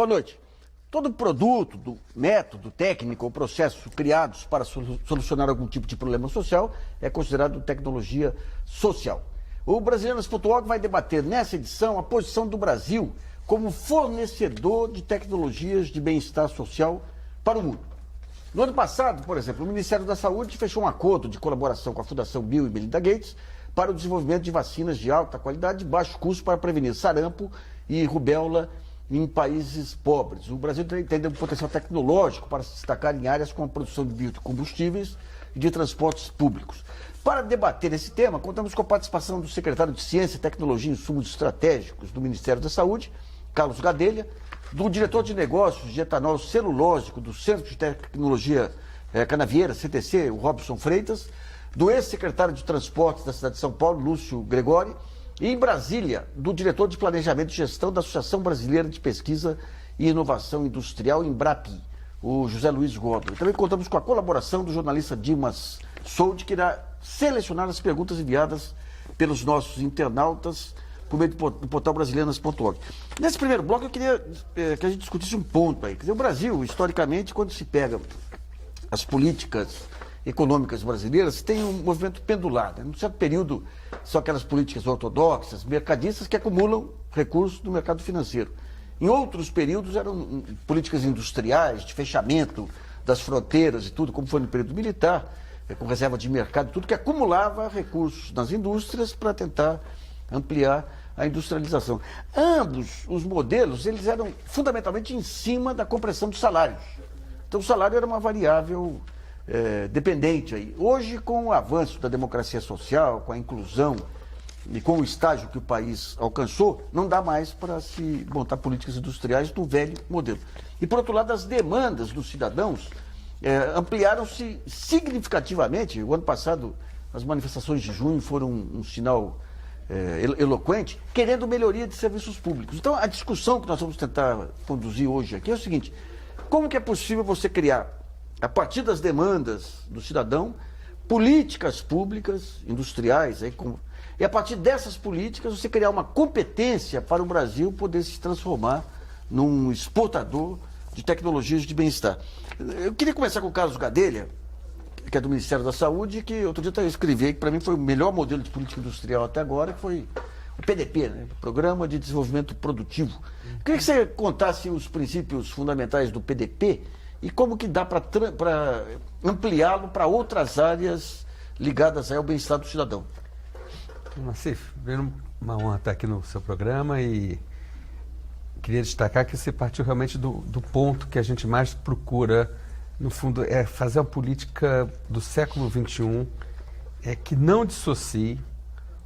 Boa noite. Todo produto, método técnico ou processo criados para solucionar algum tipo de problema social é considerado tecnologia social. O Brasilianas.org vai debater nessa edição a posição do Brasil como fornecedor de tecnologias de bem-estar social para o mundo. No ano passado, por exemplo, o Ministério da Saúde fechou um acordo de colaboração com a Fundação Bill e Melinda Gates para o desenvolvimento de vacinas de alta qualidade e baixo custo para prevenir sarampo e rubéola em países pobres. O Brasil tem um potencial tecnológico para se destacar em áreas como a produção de biocombustíveis e de transportes públicos. Para debater esse tema, contamos com a participação do secretário de Ciência, Tecnologia e Insumos Estratégicos do Ministério da Saúde, Carlos Gadelha, do diretor de negócios de etanol celulósico do Centro de Tecnologia Canavieira, CTC, o Robson Freitas, do ex-secretário de Transportes da cidade de São Paulo, Lúcio Gregori, e em Brasília, do diretor de Planejamento e Gestão da Associação Brasileira de Pesquisa e Inovação Industrial, Embrapi, o José Luiz Godo. Também contamos com a colaboração do jornalista Dimas Sold, que irá selecionar as perguntas enviadas pelos nossos internautas por meio do portal Brasilianas.org. Nesse primeiro bloco, eu queria que a gente discutisse um ponto aí. Quer dizer, o Brasil, historicamente, quando se pega as políticas econômicas brasileiras, tem um movimento pendular. Num certo período, são aquelas políticas ortodoxas, mercadistas, que acumulam recursos do mercado financeiro. Em outros períodos, eram políticas industriais, de fechamento das fronteiras e tudo, como foi no período militar, com reserva de mercado e tudo, que acumulava recursos nas indústrias para tentar ampliar a industrialização. Ambos os modelos, eles eram fundamentalmente em cima da compressão dos salários. Então, o salário era uma variável dependente aí. Hoje, com o avanço da democracia social, com a inclusão e com o estágio que o país alcançou, não dá mais para se montar políticas industriais do velho modelo. E, por outro lado, as demandas dos cidadãos ampliaram-se significativamente. O ano passado, as manifestações de junho foram um sinal eloquente, querendo melhoria de serviços públicos. Então, a discussão que nós vamos tentar conduzir hoje aqui é o seguinte: como que é possível você criar, a partir das demandas do cidadão, políticas públicas, industriais, e a partir dessas políticas você criar uma competência para o Brasil poder se transformar num exportador de tecnologias de bem-estar. Eu queria começar com o Carlos Gadelha, que é do Ministério da Saúde, que outro dia eu escrevi que para mim foi o melhor modelo de política industrial até agora, que foi o PDP, né? Programa de Desenvolvimento Produtivo. Eu queria que você contasse os princípios fundamentais do PDP e como que dá para ampliá-lo para outras áreas ligadas ao bem-estar do cidadão. Nassif, uma honra estar aqui no seu programa e queria destacar que você partiu realmente do ponto que a gente mais procura, no fundo, é fazer uma política do século XXI que não dissocie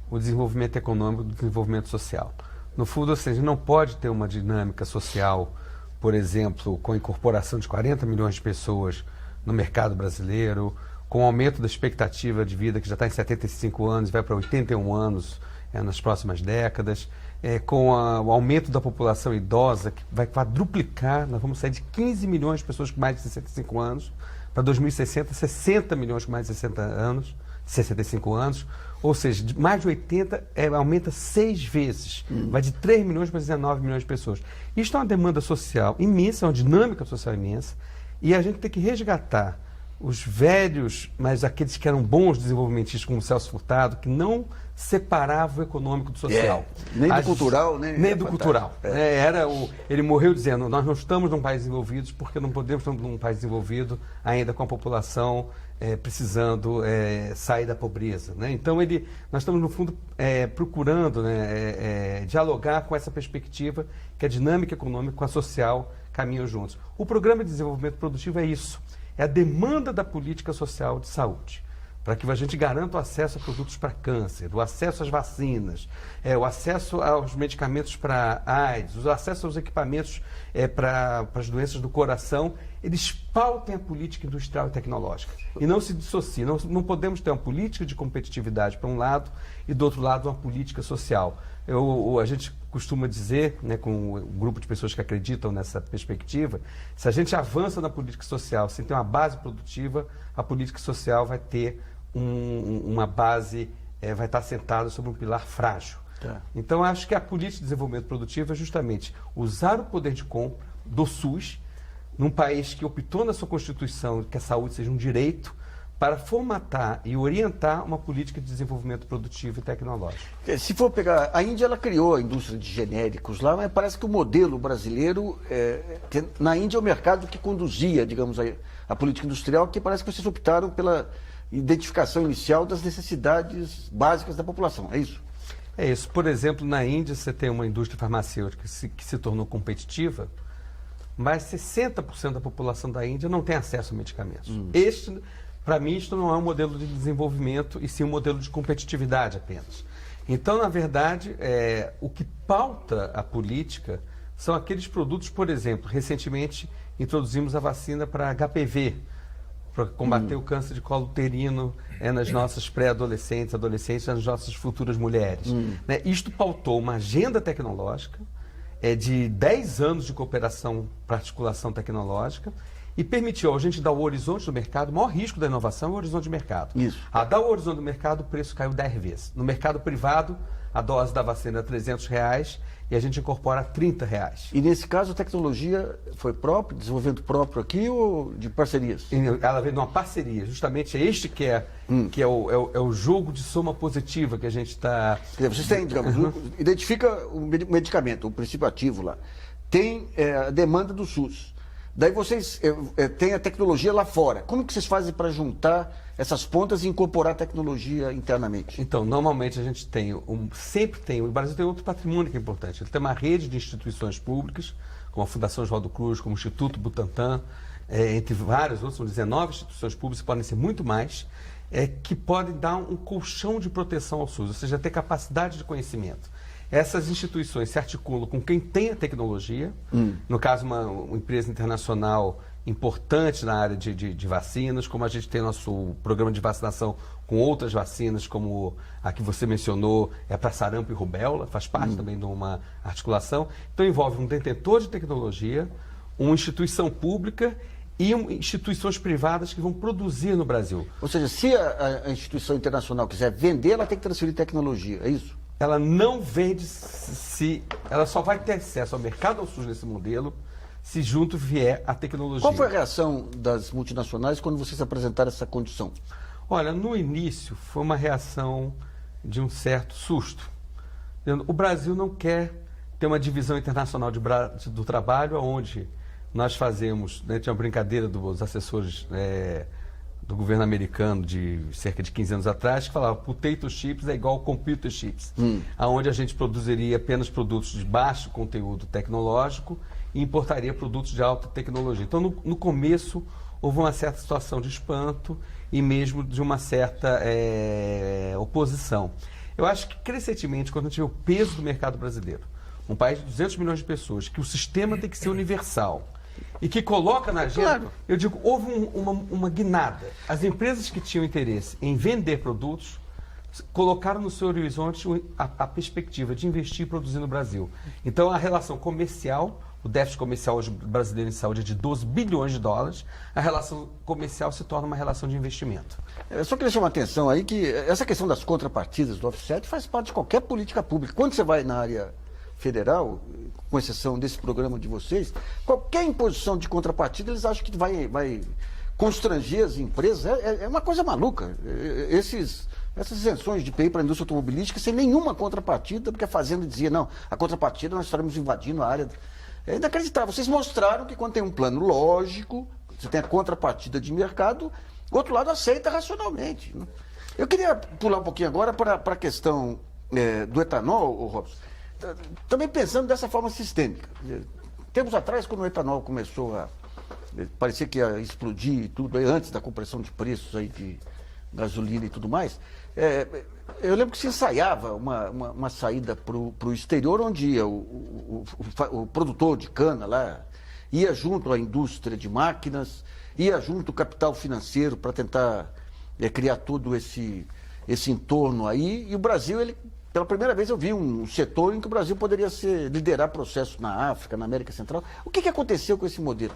o desenvolvimento econômico do desenvolvimento social. No fundo, assim, a gente não pode ter uma dinâmica social, por exemplo, com a incorporação de 40 milhões de pessoas no mercado brasileiro, com o aumento da expectativa de vida, que já está em 75 anos e vai para 81 anos nas próximas décadas, com o aumento da população idosa, que vai quadruplicar. Nós vamos sair de 15 milhões de pessoas com mais de 65 anos, para 2060, 60 milhões com mais de 65 anos, ou seja, de mais de 80, aumenta 6 vezes, vai de 3 milhões para 19 milhões de pessoas. Isto é uma demanda social imensa, é uma dinâmica social imensa, e a gente tem que resgatar os velhos, mas aqueles que eram bons desenvolvimentistas, como o Celso Furtado, que não separavam o econômico do social. Nem do cultural, nem do cultural. Ele morreu dizendo: nós não estamos num país desenvolvido porque não podemos estar num país desenvolvido ainda com a população precisando sair da pobreza. Né? Então, nós estamos, no fundo, procurando dialogar com essa perspectiva que a dinâmica econômica com a social caminham juntos. O Programa de Desenvolvimento Produtivo é isso. É a demanda da política social de saúde, para que a gente garanta o acesso a produtos para câncer, o acesso às vacinas, o acesso aos medicamentos para AIDS, o acesso aos equipamentos para as doenças do coração. Eles pautem a política industrial e tecnológica e não se dissociem. Não podemos ter uma política de competitividade para um lado e, do outro lado, uma política social. A gente costuma dizer, né, com um grupo de pessoas que acreditam nessa perspectiva, se a gente avança na política social sem ter uma base produtiva, a política social vai ter uma base, vai estar assentada sobre um pilar frágil. Tá. Então, acho que a política de desenvolvimento produtivo é justamente usar o poder de compra, do SUS, num país que optou na sua Constituição que a saúde seja um direito, para formatar e orientar uma política de desenvolvimento produtivo e tecnológico. Se for pegar, a Índia ela criou a indústria de genéricos lá, mas parece que o modelo brasileiro, na Índia é o mercado que conduzia, digamos, a política industrial, que parece que vocês optaram pela identificação inicial das necessidades básicas da população, é isso? É isso. Por exemplo, na Índia você tem uma indústria farmacêutica que se tornou competitiva, mas 60% da população da Índia não tem acesso a medicamentos. Para mim, isto não é um modelo de desenvolvimento, e sim um modelo de competitividade apenas. Então, na verdade, o que pauta a política são aqueles produtos, por exemplo, recentemente introduzimos a vacina para HPV, para combater o câncer de colo uterino nas nossas pré-adolescentes, adolescentes, nas nossas futuras mulheres. Né? Isto pautou uma agenda tecnológica de 10 anos de cooperação para articulação tecnológica, e permitiu a gente dar o horizonte do mercado. O maior risco da inovação é o horizonte de mercado. Isso. A dar o horizonte do mercado, o preço caiu 10 vezes. No mercado privado, a dose da vacina é R$300 e a gente incorpora R$30. E nesse caso a tecnologia foi própria, desenvolvimento próprio aqui ou de parcerias? Ela veio de uma parceria. Justamente é este que é o jogo de soma positiva que a gente está... Vocês têm, digamos, identifica o medicamento, o princípio ativo lá. Tem a demanda do SUS. Daí vocês têm a tecnologia lá fora. Como que vocês fazem para juntar essas pontas e incorporar a tecnologia internamente? Então, normalmente a gente tem, o Brasil tem outro patrimônio que é importante. Ele tem uma rede de instituições públicas, como a Fundação Oswaldo Cruz, como o Instituto Butantan, entre vários outros, são 19 instituições públicas, podem ser muito mais, que podem dar um colchão de proteção ao SUS, ou seja, ter capacidade de conhecimento. Essas instituições se articulam com quem tem a tecnologia, no caso uma empresa internacional importante na área de vacinas, como a gente tem nosso programa de vacinação com outras vacinas, como a que você mencionou, para sarampo e rubéola, faz parte também de uma articulação. Então envolve um detentor de tecnologia, uma instituição pública e instituições privadas que vão produzir no Brasil. Ou seja, se a instituição internacional quiser vender, ela tem que transferir tecnologia, é isso? Ela não vende ela só vai ter acesso ao mercado ao SUS nesse modelo se junto vier a tecnologia. Qual foi a reação das multinacionais quando vocês apresentaram essa condição? Olha, no início foi uma reação de um certo susto. O Brasil não quer ter uma divisão internacional do trabalho onde nós fazemos, tinha uma brincadeira dos assessores do governo americano de cerca de 15 anos atrás, que falava potato chips é igual computer chips, onde a gente produziria apenas produtos de baixo conteúdo tecnológico e importaria produtos de alta tecnologia. Então, no começo, houve uma certa situação de espanto e mesmo de uma certa oposição. Eu acho que, crescentemente, quando a gente vê o peso do mercado brasileiro, um país de 200 milhões de pessoas, que o sistema tem que ser universal, e que coloca na agenda, claro. Eu digo, houve uma guinada. As empresas que tinham interesse em vender produtos colocaram no seu horizonte a perspectiva de investir e produzir no Brasil. Então, a relação comercial, o déficit comercial hoje brasileiro em saúde é de 12 bilhões de dólares, a relação comercial se torna uma relação de investimento. Eu só queria chamar a atenção aí que essa questão das contrapartidas do offset faz parte de qualquer política pública. Quando você vai na área federal, com exceção desse programa de vocês, qualquer imposição de contrapartida, eles acham que vai constranger as empresas. É uma coisa maluca. Essas isenções de IPI para a indústria automobilística sem nenhuma contrapartida, porque a Fazenda dizia, não, a contrapartida nós estaremos invadindo a área. É inacreditável. Vocês mostraram que quando tem um plano lógico, você tem a contrapartida de mercado, o outro lado aceita racionalmente. Eu queria pular um pouquinho agora para a questão do etanol, Robson. Também pensando dessa forma sistêmica. Tempos atrás, quando o etanol começou parecia que ia explodir e tudo, antes da compressão de preços aí de gasolina e tudo mais, eu lembro que se ensaiava uma saída para o exterior, onde ia o produtor de cana lá, ia junto à indústria de máquinas, ia junto o capital financeiro para tentar criar todo esse entorno aí, e o Brasil, pela primeira vez eu vi um setor em que o Brasil poderia liderar processos na África, na América Central. O que aconteceu com esse modelo?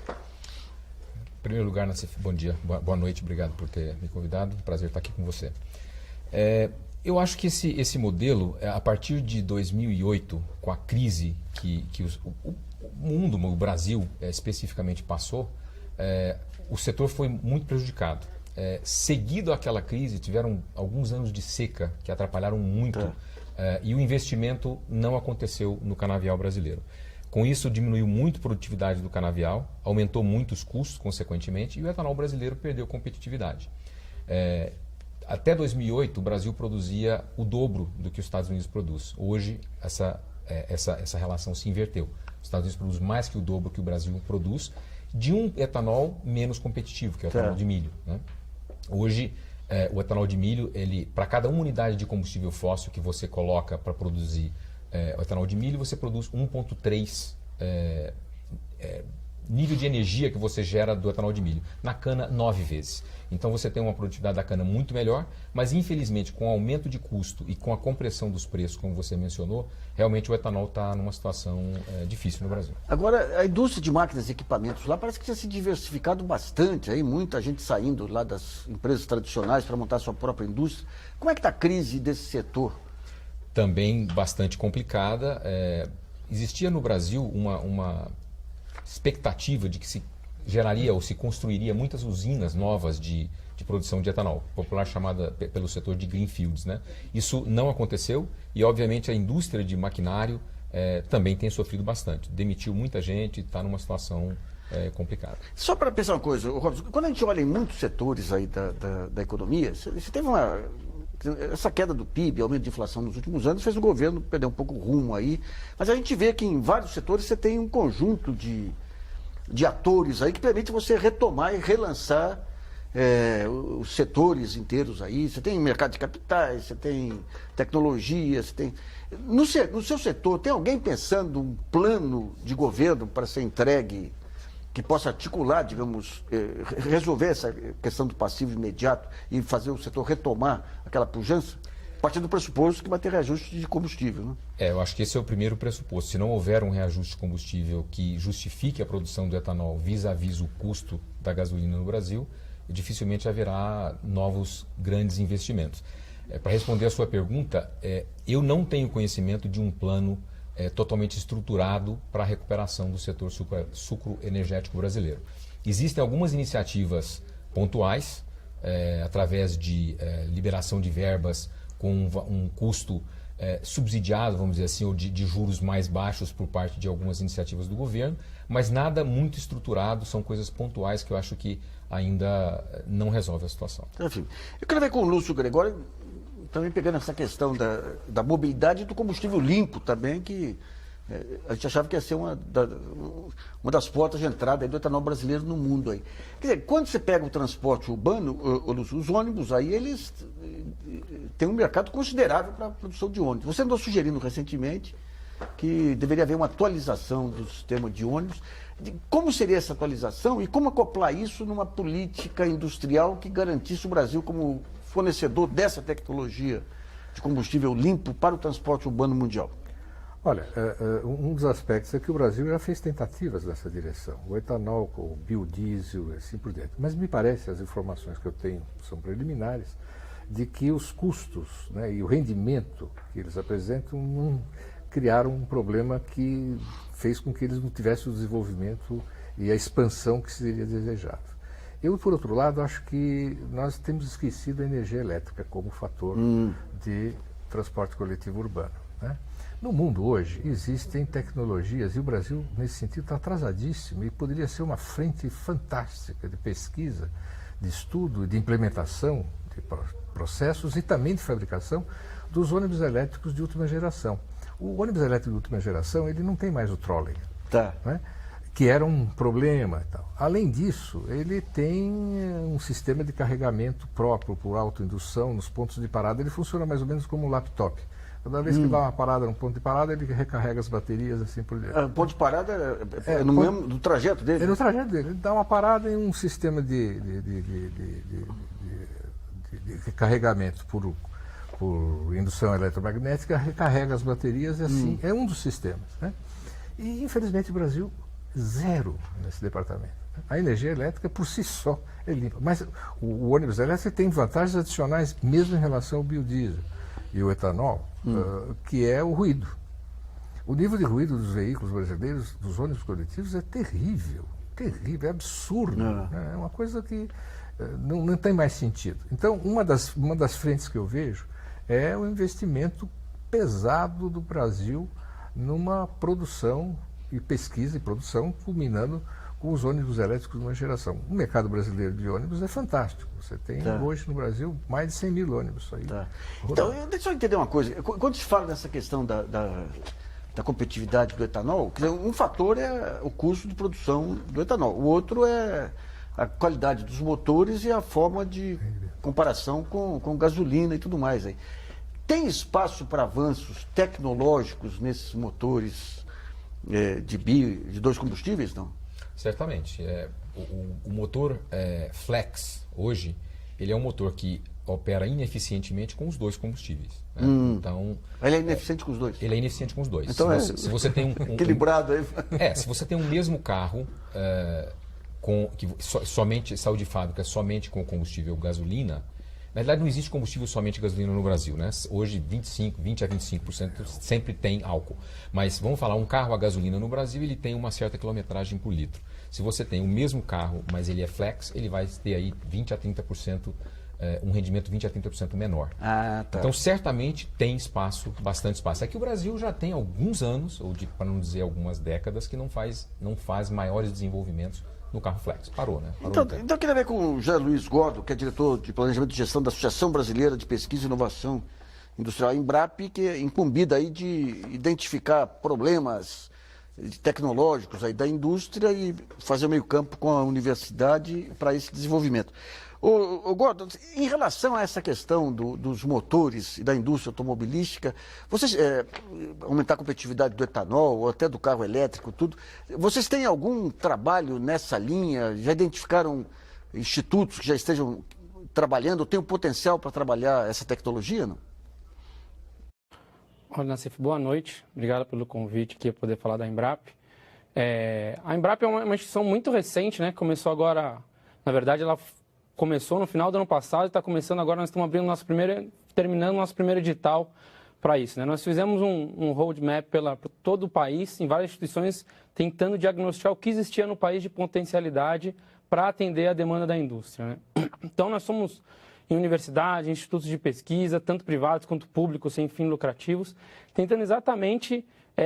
Em primeiro lugar, Nassif, bom dia, boa noite, obrigado por ter me convidado, prazer estar aqui com você. Eu acho que esse modelo, a partir de 2008, com a crise que mundo, o Brasil especificamente passou, o setor foi muito prejudicado. Seguido àquela crise, tiveram alguns anos de seca que atrapalharam muito e o investimento não aconteceu no canavial brasileiro. Com isso, diminuiu muito a produtividade do canavial, aumentou muito os custos, consequentemente, e o etanol brasileiro perdeu competitividade. Até 2008, o Brasil produzia o dobro do que os Estados Unidos produz. Hoje, essa relação se inverteu. Os Estados Unidos produzem mais que o dobro que o Brasil produz, de um etanol menos competitivo, que é o etanol de milho, né? Hoje, o etanol de milho, para cada uma unidade de combustível fóssil que você coloca para produzir o etanol de milho, você produz 1,3 nível de energia que você gera do etanol de milho. Na cana, 9 vezes. Então você tem uma produtividade da cana muito melhor, mas infelizmente com o aumento de custo e com a compressão dos preços, como você mencionou, realmente o etanol está numa situação difícil no Brasil. Agora, a indústria de máquinas e equipamentos lá parece que tinha se diversificado bastante, aí muita gente saindo lá das empresas tradicionais para montar sua própria indústria. Como é que está a crise desse setor? Também bastante complicada. Existia no Brasil uma expectativa de que se geraria ou se construiria muitas usinas novas de produção de etanol, popular chamada pelo setor de greenfields, né? Isso não aconteceu e, obviamente, a indústria de maquinário também tem sofrido bastante. Demitiu muita gente, está numa situação complicada. Só para pensar uma coisa, Robson, quando a gente olha em muitos setores aí da economia, você teve essa queda do PIB, aumento de inflação nos últimos anos, fez o governo perder um pouco o rumo aí, mas a gente vê que em vários setores você tem um conjunto de atores aí que permite você retomar e relançar os setores inteiros aí. Você tem mercado de capitais, você tem tecnologia, você tem... No seu setor, tem alguém pensando um plano de governo para ser entregue que possa articular, digamos, resolver essa questão do passivo imediato e fazer o setor retomar aquela pujança? A partir do pressuposto que vai ter reajuste de combustível, né? Eu acho que esse é o primeiro pressuposto. Se não houver um reajuste de combustível que justifique a produção do etanol vis-à-vis o custo da gasolina no Brasil, dificilmente haverá novos grandes investimentos. Para responder a sua pergunta, eu não tenho conhecimento de um plano totalmente estruturado para a recuperação do setor sucroenergético brasileiro. Existem algumas iniciativas pontuais, através de liberação de verbas com um custo subsidiado, vamos dizer assim, ou de juros mais baixos por parte de algumas iniciativas do governo, mas nada muito estruturado, são coisas pontuais que eu acho que ainda não resolve a situação. Enfim, eu quero ver com o Lúcio Gregório, também pegando essa questão da mobilidade e do combustível limpo também, que a gente achava que ia ser uma das portas de entrada aí do etanol brasileiro no mundo aí. Quer dizer, quando você pega o transporte urbano, os ônibus aí, eles têm um mercado considerável para a produção de ônibus. Você andou sugerindo recentemente que deveria haver uma atualização do sistema de ônibus. Como seria essa atualização e como acoplar isso numa política industrial que garantisse o Brasil como fornecedor dessa tecnologia de combustível limpo para o transporte urbano mundial? Olha, um dos aspectos é que o Brasil já fez tentativas nessa direção. O etanol, o biodiesel, assim por dentro. Mas me parece, as informações que eu tenho são preliminares, de que os custos, né, e o rendimento que eles apresentam criaram um problema que fez com que eles não tivessem o desenvolvimento e a expansão que seria desejado. Eu, por outro lado, acho que nós temos esquecido a energia elétrica como fator de transporte coletivo urbano, né? No mundo hoje existem tecnologias e o Brasil, nesse sentido, está atrasadíssimo e poderia ser uma frente fantástica de pesquisa, de estudo e de implementação de processos e também de fabricação dos ônibus elétricos de última geração. O ônibus elétrico de última geração, ele não tem mais o trolley, né? Que era um problema e tal. Além disso, ele tem um sistema de carregamento próprio por autoindução nos pontos de parada. Ele funciona mais ou menos como um laptop. Toda vez que dá uma parada num ponto de parada, ele recarrega as baterias assim por diante. O ponto de parada é no trajeto dele? É no trajeto dele. Ele dá uma parada em um sistema de carregamento por indução eletromagnética, recarrega as baterias e assim, é um dos sistemas, né? E infelizmente o Brasil, zero nesse departamento. A energia elétrica por si só é limpa, mas o ônibus elétrico tem vantagens adicionais mesmo em relação ao biodiesel e o etanol, que é o ruído. O nível de ruído dos veículos brasileiros, dos ônibus coletivos, é terrível, terrível, é absurdo. Né? É uma coisa que não tem mais sentido. Então, uma das frentes que eu vejo é o investimento pesado do Brasil numa produção e pesquisa e produção, culminando com os ônibus elétricos de uma geração. O mercado brasileiro de ônibus é fantástico. Você tem hoje no Brasil mais de 100 mil ônibus. Aí, Então, deixa eu entender uma coisa. Quando se fala dessa questão da competitividade do etanol, quer dizer, um fator é o custo de produção do etanol, o outro é a qualidade dos motores e a forma de comparação com gasolina e tudo mais. Aí. Tem espaço para avanços tecnológicos nesses motores de dois combustíveis, não? Certamente. O motor flex, hoje, ele é um motor que opera ineficientemente com os dois combustíveis. Né? Então, ele é ineficiente com os dois? Ele é ineficiente com os dois. Então se você tem equilibrado aí. Se você tem o mesmo carro que somente saiu de fábrica somente com combustível gasolina, na verdade não existe combustível somente gasolina no Brasil, né? Hoje 20 a 25% sempre tem álcool. Mas vamos falar, um carro a gasolina no Brasil, ele tem uma certa quilometragem por litro. Se você tem o mesmo carro, mas ele é flex, ele vai ter aí 20 a 30%, um rendimento 20 a 30% menor. Então certamente tem espaço, bastante espaço. É que o Brasil já tem alguns anos, ou para não dizer algumas décadas, que não faz maiores desenvolvimentos no carro flex. Parou, né? Então eu queria ver com o José Luiz Gordo, que é diretor de Planejamento e Gestão da Associação Brasileira de Pesquisa e Inovação Industrial, Embrap, que é incumbida aí de identificar problemas tecnológicos aí da indústria e fazer meio campo com a universidade para esse desenvolvimento. O Gordo, em relação a essa questão dos motores e da indústria automobilística, vocês aumentar a competitividade do etanol ou até do carro elétrico, tudo, vocês têm algum trabalho nessa linha? Já identificaram institutos que já estejam trabalhando, ou têm o potencial para trabalhar essa tecnologia, não? Olha, Nassif, boa noite. Obrigado pelo convite aqui para poder falar da Embrap. A Embrap é uma instituição muito recente, né? Começou agora, na verdade, ela começou no final do ano passado e está começando agora, nós estamos terminando nosso primeiro edital para isso, né? Nós fizemos um roadmap por todo o país, em várias instituições, tentando diagnosticar o que existia no país de potencialidade para atender a demanda da indústria, né? Então, nós somos em universidades, institutos de pesquisa, tanto privados quanto públicos, sem fins lucrativos, tentando exatamente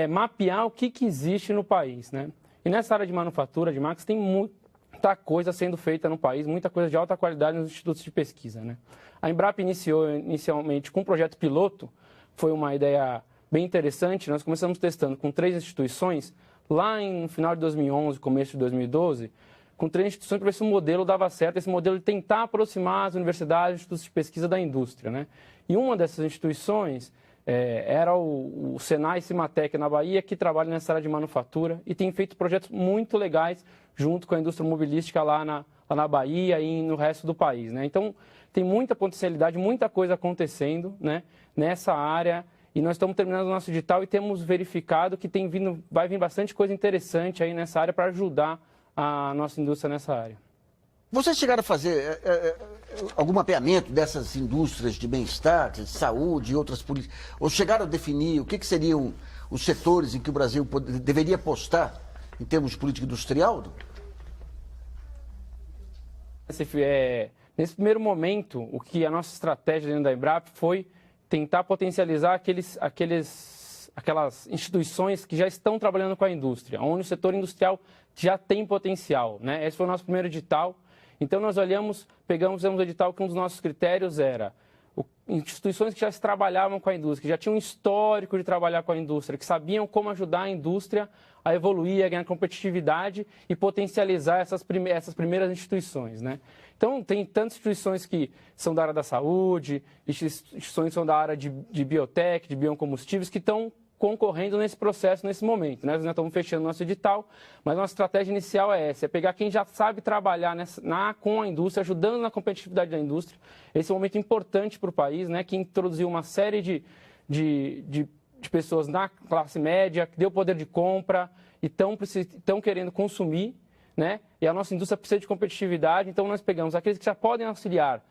mapear o que existe no país, né? E nessa área de manufatura, de máquinas, tem muita coisa sendo feita no país, muita coisa de alta qualidade nos institutos de pesquisa, né? A Embrap iniciou inicialmente com um projeto piloto, foi uma ideia bem interessante. Nós começamos testando com 3 instituições, lá no final de 2011, começo de 2012, com 3 instituições para ver se o modelo dava certo, esse modelo de tentar aproximar as universidades e institutos de pesquisa da indústria, né? E uma dessas instituições era o Senai Cimatec na Bahia, que trabalha nessa área de manufatura e tem feito projetos muito legais junto com a indústria mobilística lá na Bahia e no resto do país, né? Então, tem muita potencialidade, muita coisa acontecendo, né, nessa área, e nós estamos terminando o nosso edital e temos verificado que vai vir bastante coisa interessante aí nessa área para ajudar a nossa indústria nessa área. Vocês chegaram a fazer algum mapeamento dessas indústrias de bem-estar, de saúde e outras políticas? Ou chegaram a definir o que seriam os setores em que o Brasil deveria apostar em termos de política industrial? Nesse primeiro momento, o que a nossa estratégia dentro da Embrap foi tentar potencializar aquelas instituições que já estão trabalhando com a indústria, onde o setor industrial já tem potencial, né? Esse foi o nosso primeiro edital. Então, nós fizemos um edital que um dos nossos critérios era instituições que já trabalhavam com a indústria, que já tinham um histórico de trabalhar com a indústria, que sabiam como ajudar a indústria a evoluir, a ganhar competitividade e potencializar essas primeiras instituições, né? Então, tem tantas instituições que são da área da saúde, instituições que são da área de biotech, de biocombustíveis, que estão concorrendo nesse processo, nesse momento, né? Nós já estamos fechando nosso edital, mas nossa estratégia inicial é essa, é pegar quem já sabe trabalhar com a indústria, ajudando na competitividade da indústria. Esse é um momento importante para o país, né? Que introduziu uma série de pessoas na classe média, que deu poder de compra e estão querendo consumir, né? E a nossa indústria precisa de competitividade, então nós pegamos aqueles que já podem auxiliar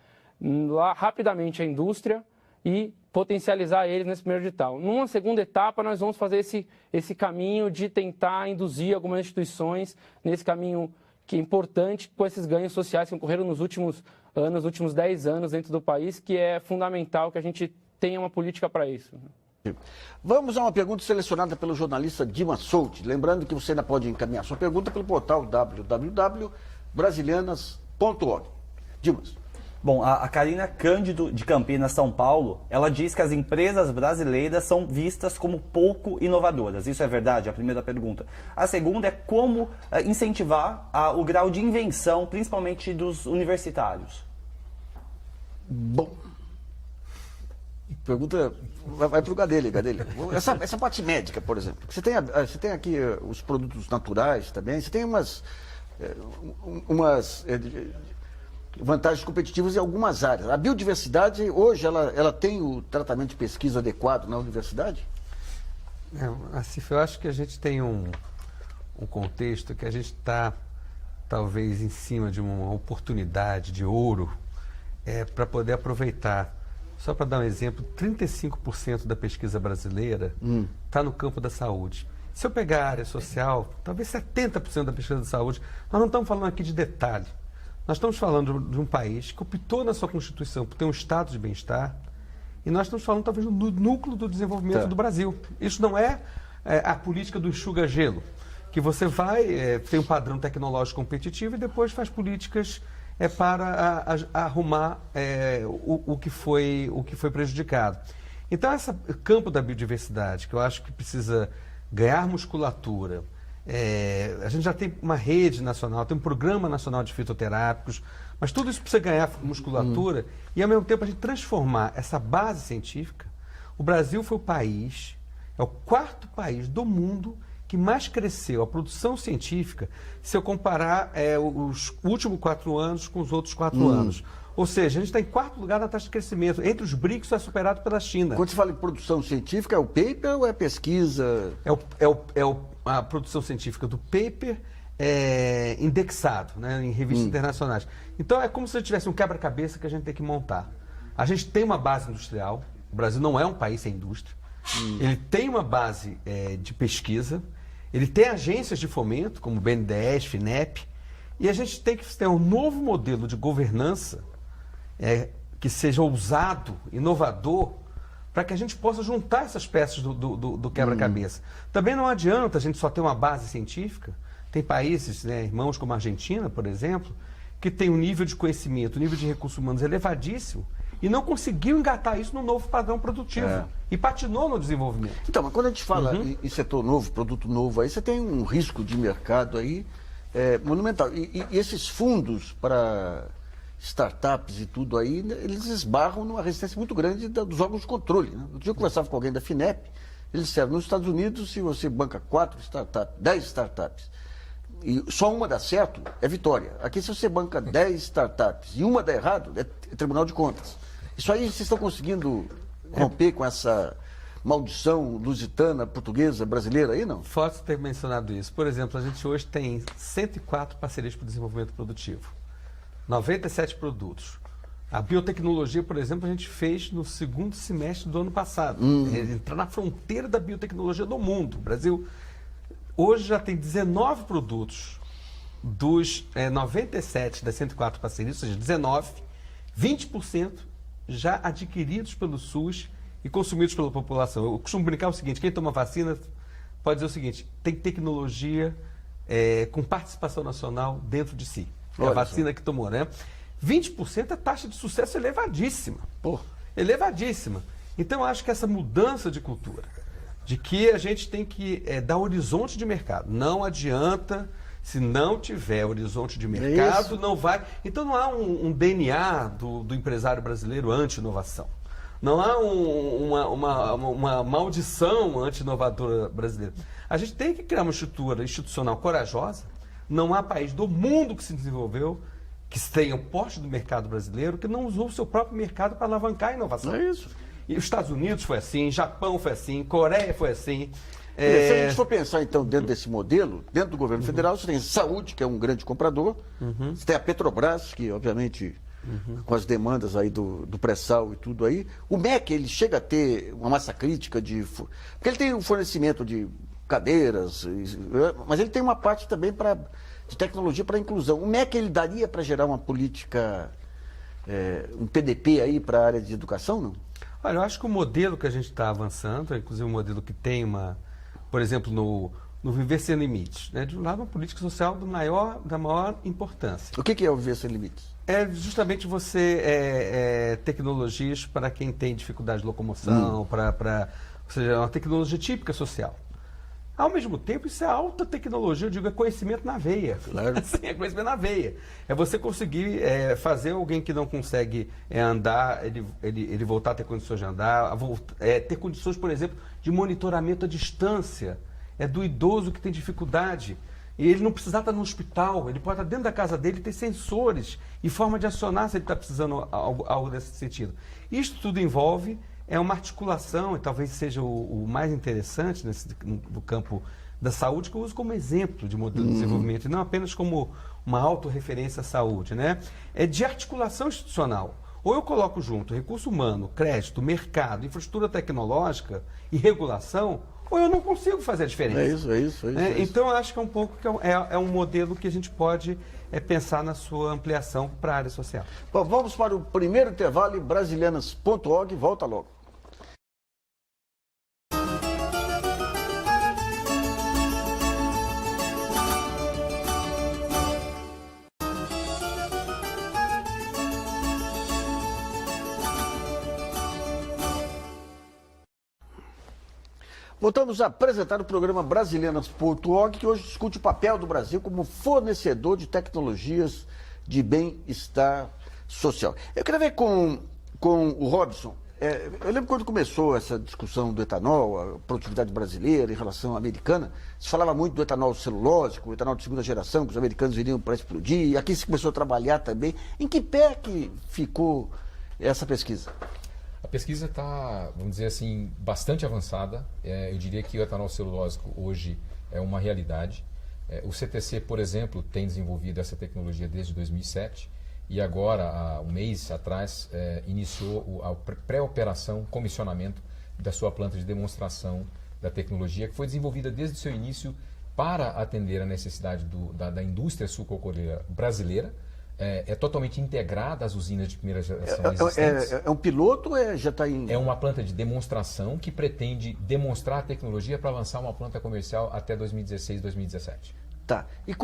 rapidamente a indústria, e potencializar eles nesse primeiro edital. Numa segunda etapa, nós vamos fazer esse caminho de tentar induzir algumas instituições nesse caminho que é importante com esses ganhos sociais que ocorreram nos últimos anos, nos últimos 10 anos dentro do país, que é fundamental que a gente tenha uma política para isso. Vamos a uma pergunta selecionada pelo jornalista Dimas Souti. Lembrando que você ainda pode encaminhar sua pergunta pelo portal www.brasilianas.org. Dimas. Bom, a Karina Cândido, de Campinas, São Paulo, ela diz que as empresas brasileiras são vistas como pouco inovadoras. Isso é verdade? A primeira pergunta. A segunda é como incentivar o grau de invenção, principalmente dos universitários. Bom, pergunta vai para o Gadelha. Essa parte médica, por exemplo. Você tem aqui os produtos naturais também, você tem umas vantagens competitivas em algumas áreas. A biodiversidade, hoje, ela tem o tratamento de pesquisa adequado na universidade? Eu acho que a gente tem um contexto que a gente está, talvez, em cima de uma oportunidade de ouro para poder aproveitar. Só para dar um exemplo, 35% da pesquisa brasileira está no campo da saúde. Se eu pegar a área social, talvez 70% da pesquisa da saúde, nós não estamos falando aqui de detalhe. Nós estamos falando de um país que optou na sua Constituição por ter um estado de bem-estar e nós estamos falando talvez do núcleo do desenvolvimento do Brasil. Isso não é a política do enxuga-gelo, que você vai ter um padrão tecnológico competitivo e depois faz políticas para arrumar o que foi prejudicado. Então, esse campo da biodiversidade, que eu acho que precisa ganhar musculatura. A gente já tem uma rede nacional, tem um programa nacional de fitoterápicos, mas tudo isso precisa ganhar musculatura e, ao mesmo tempo, a gente transformar essa base científica. O Brasil foi é o quarto país do mundo que mais cresceu a produção científica se eu comparar os últimos 4 anos com os outros 4 anos. Ou seja, a gente está em quarto lugar na taxa de crescimento. Entre os BRICS, é superado pela China. Quando você fala em produção científica, é o paper ou é pesquisa? A produção científica do paper indexado, né, em revistas internacionais. Então, é como se tivesse um quebra-cabeça que a gente tem que montar. A gente tem uma base industrial. O Brasil não é um país sem indústria. Ele tem uma base de pesquisa. Ele tem agências de fomento, como o BNDES, FINEP. E a gente tem que ter um novo modelo de governança que seja ousado, inovador, para que a gente possa juntar essas peças do quebra-cabeça. Também não adianta a gente só ter uma base científica. Tem países, irmãos como a Argentina, por exemplo, que tem um nível de conhecimento, um nível de recursos humanos elevadíssimo e não conseguiu engatar isso no novo padrão produtivo. E patinou no desenvolvimento. Então, mas quando a gente fala em setor novo, produto novo, aí você tem um risco de mercado aí monumental. E esses fundos para startups e tudo aí, eles esbarram numa resistência muito grande dos órgãos de controle. Né? Outro dia eu conversava com alguém da FINEP, eles disseram, nos Estados Unidos, se você banca 4 startups, 10 startups, e só uma dá certo, é vitória. Aqui, se você banca 10 startups e uma dá errado, é Tribunal de Contas. Isso aí vocês estão conseguindo romper com essa maldição lusitana, portuguesa, brasileira aí, não? Forte ter mencionado isso. Por exemplo, a gente hoje tem 104 parcerias para o desenvolvimento produtivo. 97 produtos. A biotecnologia, por exemplo, a gente fez no segundo semestre do ano passado. Entrar na fronteira da biotecnologia do mundo. O Brasil hoje já tem 19 produtos dos 97 das 104 parcerias, ou seja, 19, 20% já adquiridos pelo SUS e consumidos pela população. Eu costumo brincar o seguinte, quem toma vacina pode dizer o seguinte, tem tecnologia com participação nacional dentro de si. É a vacina que tomou, né? 20% é taxa de sucesso elevadíssima. Elevadíssima. Então, eu acho que essa mudança de cultura, de que a gente tem que dar horizonte de mercado. Não adianta, se não tiver horizonte de mercado, não vai... Então, não há um DNA do empresário brasileiro anti-inovação. Não há uma maldição anti-inovadora brasileira. A gente tem que criar uma estrutura institucional corajosa. Não há país do mundo que se desenvolveu, que tenha o porte do mercado brasileiro, que não usou o seu próprio mercado para alavancar a inovação. É isso. E os Estados Unidos foi assim, Japão foi assim, Coreia foi assim. Se a gente for pensar, então, dentro desse modelo, dentro do governo federal, você tem saúde, que é um grande comprador, você tem a Petrobras, que, obviamente, com as demandas aí do pré-sal e tudo aí. O MEC, ele chega a ter uma massa crítica porque ele tem um fornecimento de cadeiras, mas ele tem uma parte também de tecnologia para inclusão. O MEC, ele daria para gerar uma política, um PDP aí para a área de educação, não? Olha, eu acho que o modelo que a gente está avançando, inclusive um modelo que tem por exemplo, no Viver Sem Limites, né? De um lado, uma política social da maior importância. O que é o Viver Sem Limites? É justamente você tecnologias para quem tem dificuldade de locomoção, ou seja, uma tecnologia típica social. Ao mesmo tempo, isso é alta tecnologia, eu digo, é conhecimento na veia. Claro. Sim, é conhecimento na veia. É você conseguir fazer alguém que não consegue andar, ele voltar a ter condições de andar, ter condições, por exemplo, de monitoramento à distância. É do idoso que tem dificuldade. E ele não precisa estar no hospital, ele pode estar dentro da casa dele, ter sensores e forma de acionar se ele está precisando algo desse sentido. Isso tudo envolve uma articulação, e talvez seja o mais interessante no campo da saúde, que eu uso como exemplo de modelo de desenvolvimento, e não apenas como uma autorreferência à saúde, né? É de articulação institucional. Ou eu coloco junto recurso humano, crédito, mercado, infraestrutura tecnológica e regulação, ou eu não consigo fazer a diferença. É isso. Então, eu acho que é um pouco um modelo que a gente pode pensar na sua ampliação para a área social. Bom, vamos para o primeiro intervalo em brasilianas.org, volta logo. Voltamos a apresentar o programa Brasilianas.org, que hoje discute o papel do Brasil como fornecedor de tecnologias de bem-estar social. Eu queria ver com o Robson. Eu lembro quando começou essa discussão do etanol, a produtividade brasileira em relação à americana, se falava muito do etanol celulósico, o etanol de segunda geração, que os americanos iriam para explodir, e aqui se começou a trabalhar também. Em que pé que ficou essa pesquisa? A pesquisa está, vamos dizer assim, bastante avançada. Eu diria que o etanol celulósico hoje é uma realidade. O CTC, por exemplo, tem desenvolvido essa tecnologia desde 2007 e agora, há um mês atrás, iniciou a pré-operação, comissionamento da sua planta de demonstração da tecnologia, que foi desenvolvida desde o seu início para atender a necessidade da indústria sucroalcooleira brasileira. É totalmente integrada às usinas de primeira geração existentes. É um piloto ou já está em... É uma planta de demonstração que pretende demonstrar a tecnologia para lançar uma planta comercial até 2016, 2017. Tá. E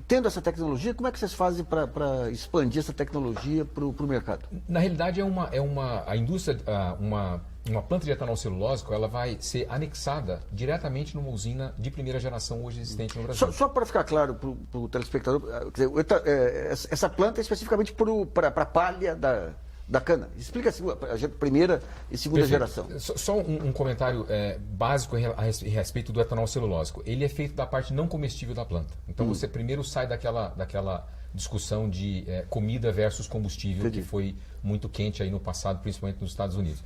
tendo essa tecnologia, como é que vocês fazem para expandir essa tecnologia para o mercado? Na realidade, a indústria, uma planta de etanol celulósico, ela vai ser anexada diretamente numa usina de primeira geração hoje existente no Brasil. Só para ficar claro para o telespectador, quer dizer, essa planta é especificamente para a palha da cana. Explica assim, a primeira e segunda geração. Só um comentário básico a respeito do etanol celulósico. Ele é feito da parte não comestível da planta. Então você primeiro sai daquela discussão de comida versus combustível. Entendi. Que foi muito quente aí no passado, principalmente nos Estados Unidos.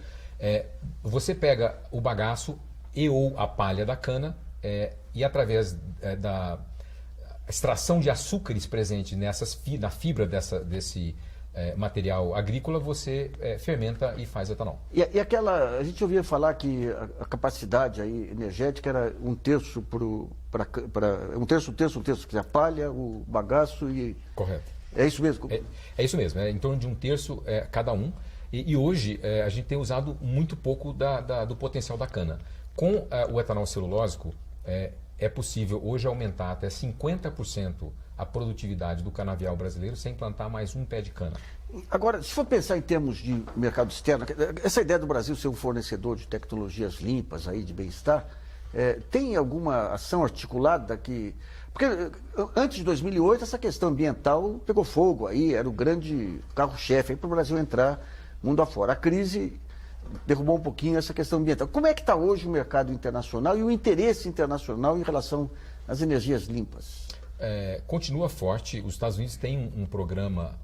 Você pega o bagaço ou a palha da cana e através da extração de açúcares presentes na fibra desse material agrícola, você fermenta e faz etanol. E aquela, a gente ouvia falar que a capacidade aí energética era um terço um terço, quer dizer, a palha, o bagaço e... Correto. É isso mesmo? É isso mesmo, em torno de um terço cada um. E hoje a gente tem usado muito pouco do potencial da cana. Com o etanol celulósico, é possível hoje aumentar até 50% a produtividade do canavial brasileiro sem plantar mais um pé de cana. Agora, se for pensar em termos de mercado externo, essa ideia do Brasil ser um fornecedor de tecnologias limpas aí de bem-estar, tem alguma ação articulada que... Porque antes de 2008 essa questão ambiental pegou fogo aí, era o grande carro-chefe para o Brasil entrar mundo afora. A crise derrubou um pouquinho essa questão ambiental. Como é que está hoje o mercado internacional e o interesse internacional em relação às energias limpas? Continua forte. Os Estados Unidos têm um programa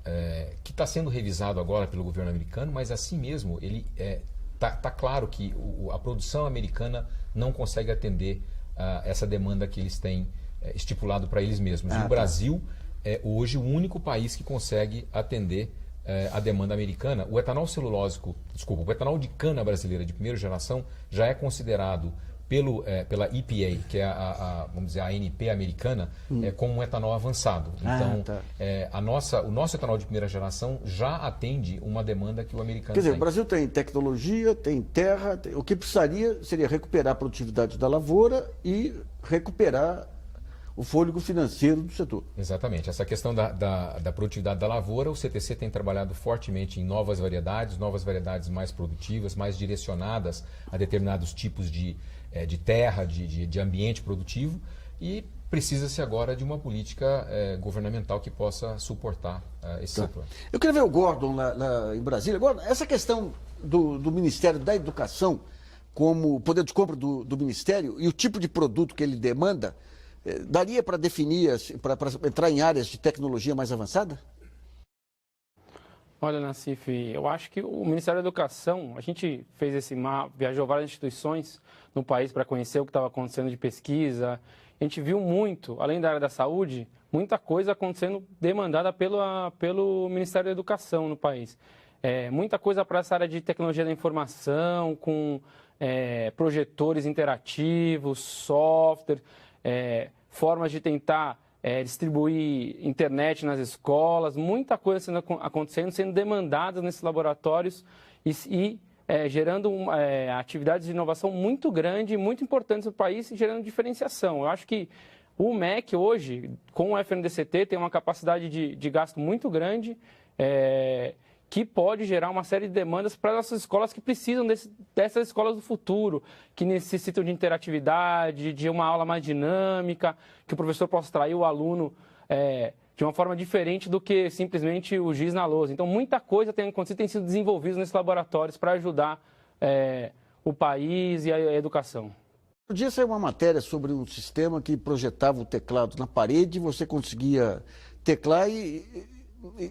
que está sendo revisado agora pelo governo americano, mas assim mesmo ele tá claro que a produção americana não consegue atender essa demanda que eles têm estipulado para eles mesmos. E o Brasil é hoje o único país que consegue atender a demanda americana, o etanol celulósico, desculpa, o etanol de cana brasileira de primeira geração já é considerado pela EPA, que é vamos dizer, a ANP americana, como um etanol avançado. Então, o nosso etanol de primeira geração já atende uma demanda que o americano Quer dizer, tem. o Brasil tem tecnologia, tem terra, o que precisaria seria recuperar a produtividade da lavoura e recuperar o fôlego financeiro do setor. Exatamente. Essa questão da produtividade da lavoura, o CTC tem trabalhado fortemente em novas variedades mais produtivas, mais direcionadas a determinados tipos de terra, de ambiente produtivo, e precisa-se agora de uma política governamental que possa suportar esse setor. Eu queria ver o Gordon lá em Brasília. Agora, essa questão do Ministério da Educação, como poder de compra do Ministério e o tipo de produto que ele demanda, daria para definir, para entrar em áreas de tecnologia mais avançada? Olha, Nassif, eu acho que o Ministério da Educação, a gente fez esse mapa, viajou várias instituições no país para conhecer o que estava acontecendo de pesquisa. A gente viu muito, além da área da saúde, muita coisa acontecendo demandada pelo Ministério da Educação no país. Muita coisa para essa área de tecnologia da informação, com projetores interativos, software, formas de tentar distribuir internet nas escolas, muita coisa acontecendo, sendo demandada nesses laboratórios e gerando atividades de inovação muito grandes, muito importantes no país e gerando diferenciação. Eu acho que o MEC hoje, com o FNDCT, tem uma capacidade de gasto muito grande, que pode gerar uma série de demandas para nossas escolas que precisam dessas escolas do futuro, que necessitam de interatividade, de uma aula mais dinâmica, que o professor possa extrair o aluno de uma forma diferente do que simplesmente o giz na lousa. Então, muita coisa tem acontecido, tem sido desenvolvida nesses laboratórios para ajudar o país e a educação. Um dia saiu uma matéria sobre um sistema que projetava o teclado na parede, você conseguia teclar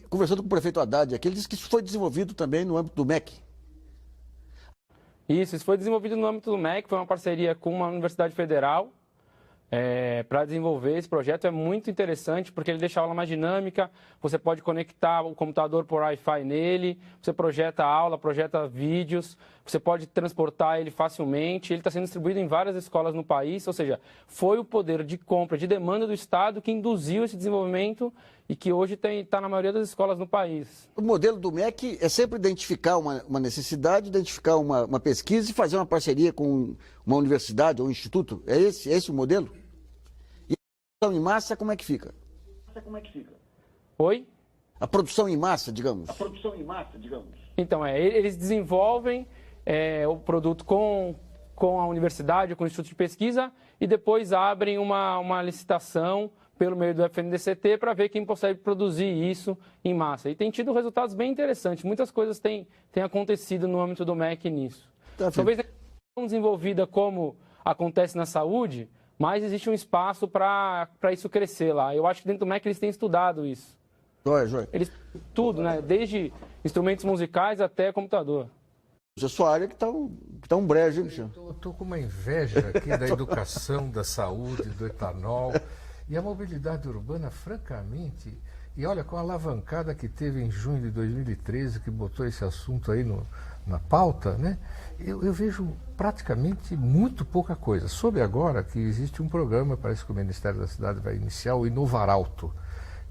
conversando com o prefeito Haddad aqui, ele disse que isso foi desenvolvido também no âmbito do MEC. Isso foi desenvolvido no âmbito do MEC, foi uma parceria com uma universidade federal para desenvolver esse projeto. É muito interessante porque ele deixa a aula mais dinâmica, você pode conectar o computador por Wi-Fi nele, você projeta a aula, projeta vídeos, você pode transportar ele facilmente, ele está sendo distribuído em várias escolas no país, ou seja, foi o poder de compra, de demanda do Estado que induziu esse desenvolvimento e que hoje está na maioria das escolas no país. O modelo do MEC é sempre identificar uma necessidade, identificar uma pesquisa e fazer uma parceria com uma universidade ou um instituto. É esse o modelo? E a produção em massa, como é que fica? Oi? A produção em massa, digamos. Então, eles desenvolvem o produto com a universidade, com o Instituto de Pesquisa, e depois abrem uma licitação pelo meio do FNDCT para ver quem consegue produzir isso em massa. E tem tido resultados bem interessantes. Muitas coisas têm acontecido no âmbito do MEC nisso. Talvez não tão desenvolvida como acontece na saúde, mas existe um espaço para isso crescer lá. Eu acho que dentro do MEC eles têm estudado isso. Joia. Eles tudo, né? Desde instrumentos musicais até computador. É a sua área que está um brejo, hein, Michel? Eu estou com uma inveja aqui da educação, da saúde, do etanol. E a mobilidade urbana, francamente, e olha, com a alavancada que teve em junho de 2013, que botou esse assunto aí na pauta, né? Eu vejo praticamente muito pouca coisa. Soube agora que existe um programa, parece que o Ministério da Cidade vai iniciar, o Inovar Alto,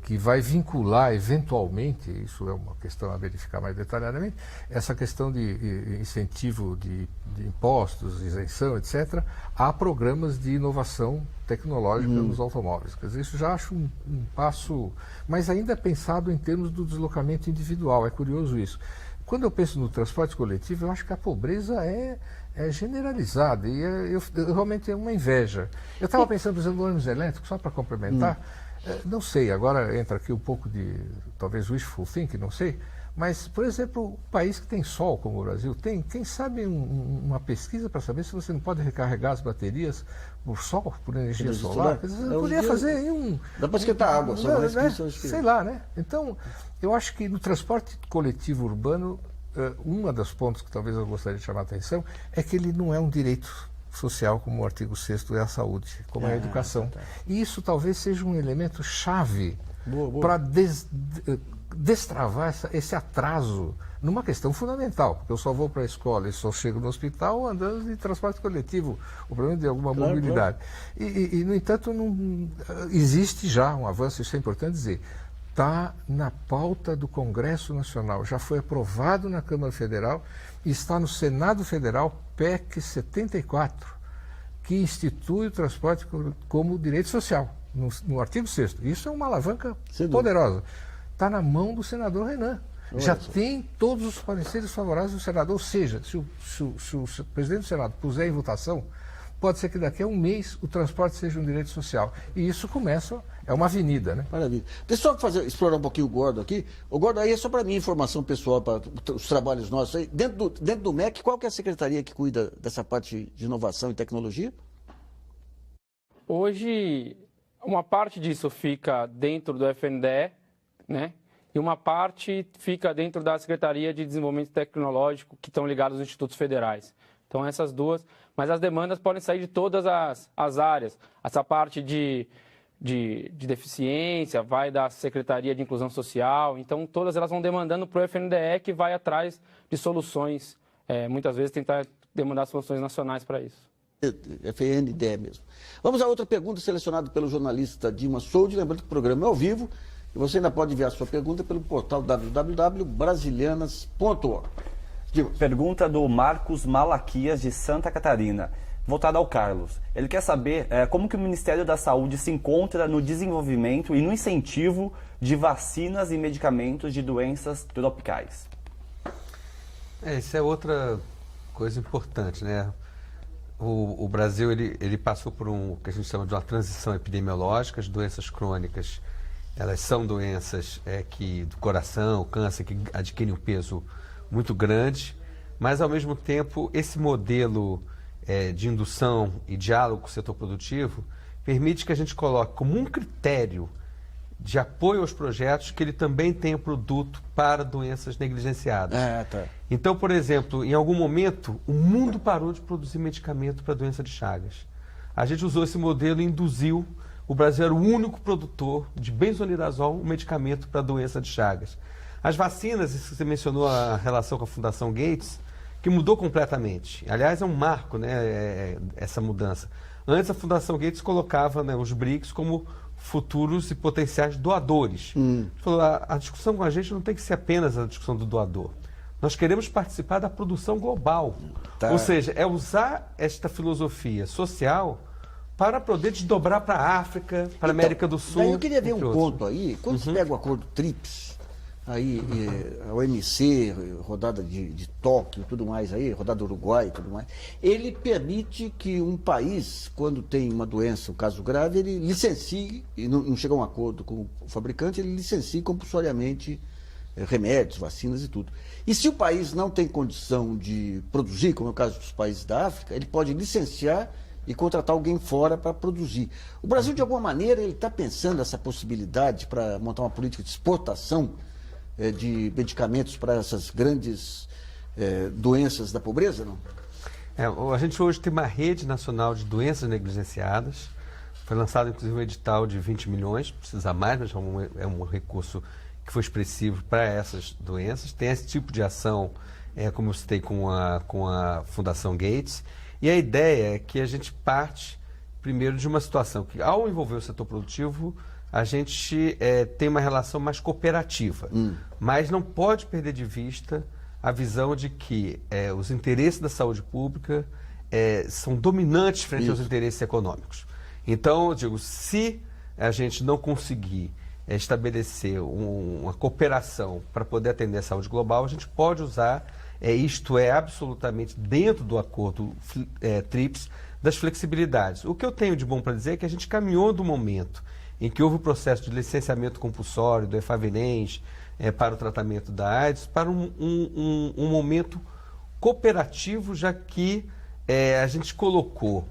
que vai vincular eventualmente, isso é uma questão a verificar mais detalhadamente, essa questão de incentivo de impostos, isenção, etc., a programas de inovação tecnológica nos automóveis. Quer dizer, isso já acho um passo, mas ainda pensado em termos do deslocamento individual, é curioso isso. Quando eu penso no transporte coletivo, eu acho que a pobreza é generalizada e eu realmente é uma inveja. Eu estava pensando, por exemplo, no ônibus elétrico, só para complementar, não sei, agora entra aqui um pouco de, talvez, wishful thinking, não sei, mas, por exemplo, um país que tem sol, como o Brasil tem, quem sabe uma pesquisa para saber se você não pode recarregar as baterias por sol, por energia solar? Quer dizer, você poderia fazer aí Dá para esquentar água, só sei lá, né? Então, eu acho que no transporte coletivo urbano, uma das pontos que talvez eu gostaria de chamar a atenção é que ele não é um direito social, como o artigo 6º é a saúde, como é a educação. E isso talvez seja um elemento chave para destravar esse atraso numa questão fundamental, porque eu só vou para a escola e só chego no hospital andando de transporte coletivo, o problema de alguma mobilidade. E, no entanto, não existe já um avanço, isso é importante dizer. Está na pauta do Congresso Nacional, já foi aprovado na Câmara Federal e está no Senado Federal, PEC 74, que institui o transporte como direito social, no artigo 6º. Isso é uma alavanca poderosa. Está na mão do senador Renan. Já tem todos os pareceres favoráveis do senador, ou seja, se o presidente do Senado puser em votação, pode ser que daqui a um mês o transporte seja um direito social. E isso começa, é uma avenida, né? Maravilha. Deixa eu só explorar um pouquinho o Gordo aqui. O Gordo aí é só para mim, informação pessoal, para os trabalhos nossos aí. Dentro do MEC, qual que é a secretaria que cuida dessa parte de inovação e tecnologia? Hoje, uma parte disso fica dentro do FNDE, né? E uma parte fica dentro da Secretaria de Desenvolvimento Tecnológico, que estão ligados aos institutos federais. Então, essas duas. Mas as demandas podem sair de todas as áreas. Essa parte de deficiência vai da Secretaria de Inclusão Social. Então, todas elas vão demandando para o FNDE, que vai atrás de soluções. Muitas vezes tentar demandar soluções nacionais para isso. FNDE mesmo. Vamos a outra pergunta selecionada pelo jornalista Dima Soldi. Lembrando que o programa é ao vivo. E você ainda pode enviar sua pergunta pelo portal www.brasilianas.org. Pergunta do Marcos Malaquias, de Santa Catarina, voltada ao Carlos. Ele quer saber como que o Ministério da Saúde se encontra no desenvolvimento e no incentivo de vacinas e medicamentos de doenças tropicais. Isso é outra coisa importante, né? O Brasil ele passou por o que a gente chama de uma transição epidemiológica. As doenças crônicas, elas são doenças do coração, câncer, que adquirem um peso muito grande, mas ao mesmo tempo esse modelo de indução e diálogo com o setor produtivo permite que a gente coloque como um critério de apoio aos projetos que ele também tenha produto para doenças negligenciadas. Então, por exemplo, em algum momento o mundo parou de produzir medicamento para a doença de Chagas. A gente usou esse modelo e induziu. O Brasil era o único produtor de benzonidazol, um medicamento para a doença de Chagas. As vacinas, isso que você mencionou, a relação com a Fundação Gates, que mudou completamente. Aliás, é um marco, né, essa mudança. Antes, a Fundação Gates colocava, né, os BRICS como futuros e potenciais doadores. Falou, a discussão com a gente não tem que ser apenas a discussão do doador. Nós queremos participar da produção global. Ou seja, é usar esta filosofia social para poder desdobrar para a África, para a América do Sul. Eu queria ver um ponto aí. Quando você pega o acordo TRIPS, aí a OMC, rodada de Tóquio e tudo mais aí, rodada do Uruguai e tudo mais, ele permite que um país, quando tem uma doença, um caso grave, ele licencie, e não chega a um acordo com o fabricante, ele licencie compulsoriamente remédios, vacinas e tudo. E se o país não tem condição de produzir, como é o caso dos países da África, ele pode licenciar e contratar alguém fora para produzir. O Brasil, de alguma maneira, ele está pensando essa possibilidade para montar uma política de exportação de medicamentos para essas grandes doenças da pobreza, não? A gente hoje tem uma rede nacional de doenças negligenciadas. Foi lançado, inclusive, um edital de 20 milhões, precisa mais, mas é um recurso que foi expressivo para essas doenças. Tem esse tipo de ação, como eu citei, com a Fundação Gates. E a ideia é que a gente parte, primeiro, de uma situação que, ao envolver o setor produtivo, a gente tem uma relação mais cooperativa. Mas não pode perder de vista a visão de que os interesses da saúde pública são dominantes frente aos interesses econômicos. Então, eu digo, se a gente não conseguir estabelecer uma cooperação para poder atender a saúde global, a gente pode usar, isto é absolutamente dentro do acordo TRIPS, das flexibilidades. O que eu tenho de bom para dizer é que a gente caminhou do momento em que houve o processo de licenciamento compulsório do Efavirenz para o tratamento da AIDS, para um momento cooperativo, já que a gente colocou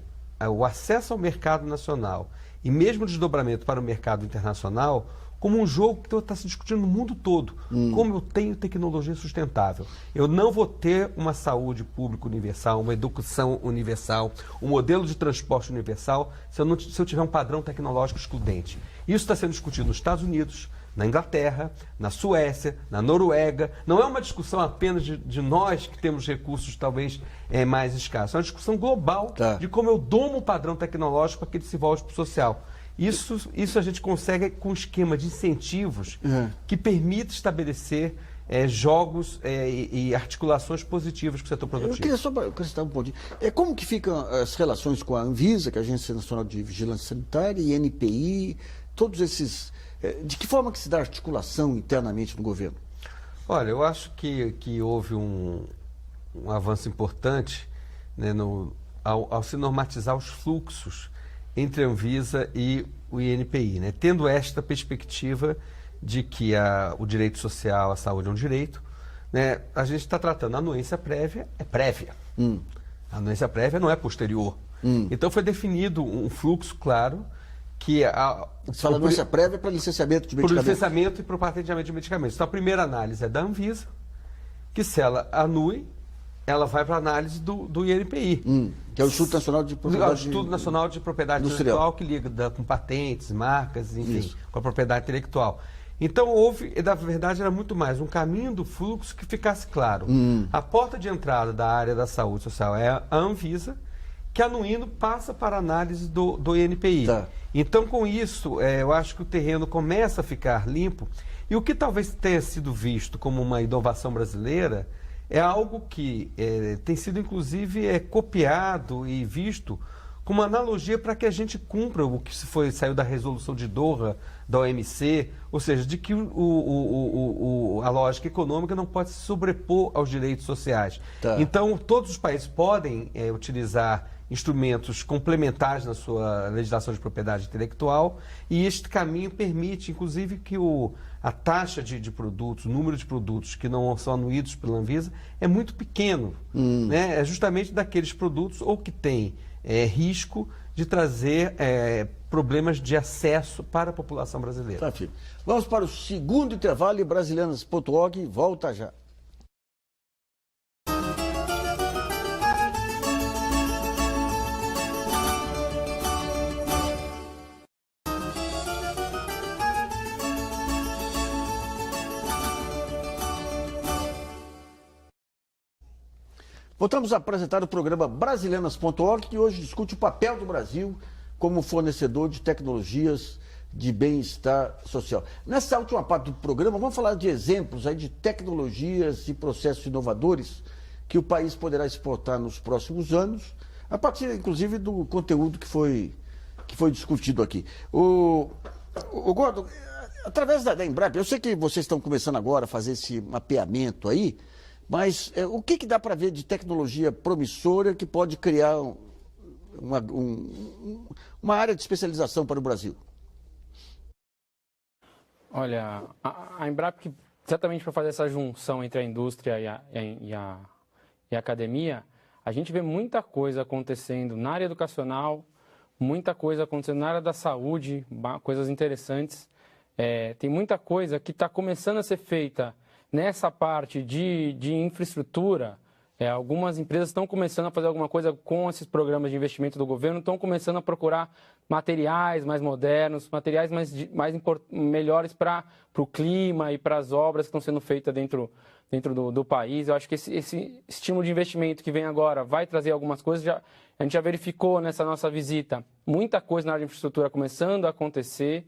o acesso ao mercado nacional e mesmo o desdobramento para o mercado internacional como um jogo que está se discutindo no mundo todo. Como eu tenho tecnologia sustentável. Eu não vou ter uma saúde pública universal, uma educação universal, um modelo de transporte universal se eu tiver um padrão tecnológico excludente. Isso está sendo discutido nos Estados Unidos, na Inglaterra, na Suécia, na Noruega. Não é uma discussão apenas de nós que temos recursos talvez mais escassos. É uma discussão global de como eu domo o padrão tecnológico para que ele se volte para o social. Isso a gente consegue com um esquema de incentivos que permite estabelecer jogos e articulações positivas com o setor produtivo. Eu queria só acrescentar um pontinho. Como que ficam as relações com a Anvisa, que é a Agência Nacional de Vigilância Sanitária, e NPI, todos esses... De que forma que se dá articulação internamente no governo? Olha, eu acho que houve um avanço importante, né, ao se normatizar os fluxos entre a Anvisa e o INPI, né? Tendo esta perspectiva de que o direito social, a saúde é um direito, né? A gente está tratando a anuência prévia, é prévia. A anuência prévia não é posterior. Então foi definido um fluxo claro que Você fala anuência prévia para licenciamento de medicamentos. Para licenciamento e para o patenteamento de medicamentos. Então a primeira análise é da Anvisa, que se ela anui, ela vai para a análise do INPI. Que é o Instituto Nacional de Propriedade... O Instituto Nacional de Propriedade Intelectual, que liga com patentes, marcas, enfim, com a propriedade intelectual. Então na verdade, era muito mais um caminho do fluxo que ficasse claro. A porta de entrada da área da saúde social é a Anvisa, que anuindo passa para a análise do INPI. Então, com isso, eu acho que o terreno começa a ficar limpo. E o que talvez tenha sido visto como uma inovação brasileira é algo que tem sido, inclusive, copiado e visto como analogia para que a gente cumpra o que saiu da resolução de Doha, da OMC, ou seja, de que a lógica econômica não pode se sobrepor aos direitos sociais. Então, todos os países podem utilizar instrumentos complementares na sua legislação de propriedade intelectual, e este caminho permite, inclusive, que a taxa de produtos, o número de produtos que não são anuídos pela Anvisa é muito pequeno. Né? É justamente daqueles produtos ou que têm risco de trazer problemas de acesso para a população brasileira. Filho. Vamos para o segundo intervalo e Brasilianas.org volta já. Voltamos a apresentar o programa Brasilianas.org, que hoje discute o papel do Brasil como fornecedor de tecnologias de bem-estar social. Nessa última parte do programa, vamos falar de exemplos aí de tecnologias e processos inovadores que o país poderá exportar nos próximos anos, a partir, inclusive, do conteúdo que foi discutido aqui. O Gordon, através da Embrapa, eu sei que vocês estão começando agora a fazer esse mapeamento aí, mas o que dá para ver de tecnologia promissora que pode criar uma área de especialização para o Brasil? Olha, a Embrapa, exatamente para fazer essa junção entre a indústria e a academia, a gente vê muita coisa acontecendo na área educacional, muita coisa acontecendo na área da saúde, coisas interessantes. Tem muita coisa que está começando a ser feita nessa parte de infraestrutura. Algumas empresas estão começando a fazer alguma coisa com esses programas de investimento do governo, estão começando a procurar materiais mais modernos, materiais melhores para o clima e para as obras que estão sendo feitas dentro do país. Eu acho que esse estímulo de investimento que vem agora vai trazer algumas coisas. A gente já verificou nessa nossa visita muita coisa na área de infraestrutura começando a acontecer.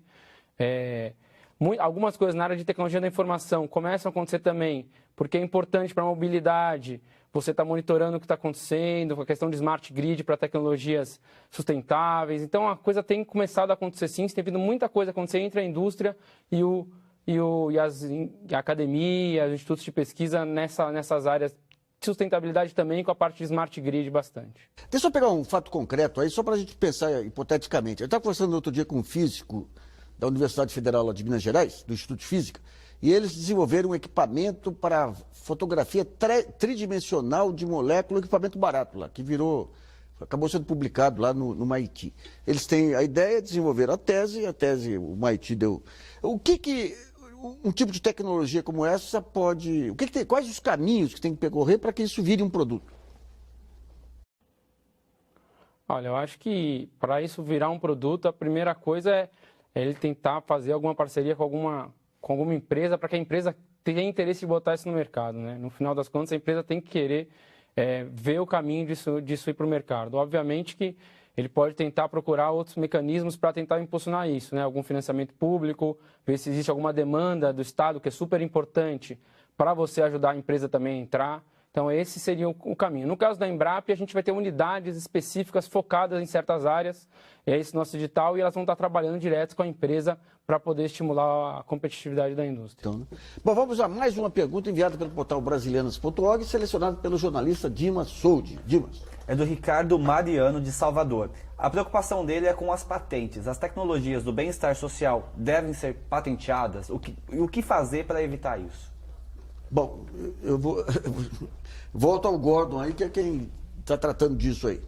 Algumas coisas na área de tecnologia da informação começam a acontecer também, porque é importante para a mobilidade. Você está monitorando o que está acontecendo, com a questão de smart grid para tecnologias sustentáveis. Então, a coisa tem começado a acontecer sim, tem vindo muita coisa acontecer entre a indústria e a academia, os institutos de pesquisa nessas áreas de sustentabilidade também, com a parte de smart grid bastante. Deixa eu pegar um fato concreto aí, só para a gente pensar hipoteticamente. Eu estava conversando outro dia com um físico da Universidade Federal de Minas Gerais, do Instituto de Física, e eles desenvolveram um equipamento para fotografia tridimensional de molécula, um equipamento barato lá, que acabou sendo publicado lá no MIT. Eles têm a ideia de desenvolver a tese, o MIT deu. O que um tipo de tecnologia como essa pode... quais os caminhos que tem que percorrer para que isso vire um produto? Olha, eu acho que para isso virar um produto, a primeira coisa é ele tentar fazer alguma parceria com com alguma empresa para que a empresa tenha interesse de botar isso no mercado, né? No final das contas, a empresa tem que querer ver o caminho disso ir para o mercado. Obviamente que ele pode tentar procurar outros mecanismos para tentar impulsionar isso, né? Algum financiamento público, ver se existe alguma demanda do Estado, que é super importante, para você ajudar a empresa também a entrar. Então, esse seria o caminho. No caso da Embrap, a gente vai ter unidades específicas focadas em certas áreas, é esse nosso edital, e elas vão estar trabalhando direto com a empresa para poder estimular a competitividade da indústria. Então, né? Bom, vamos a mais uma pergunta enviada pelo portal brasilianas.org, selecionada pelo jornalista Dimas Soldi. Dimas. É do Ricardo Mariano, de Salvador. A preocupação dele é com as patentes. As tecnologias do bem-estar social devem ser patenteadas? O que fazer para evitar isso? Bom, eu vou... Volto ao Gordon aí, que é quem está tratando disso aí.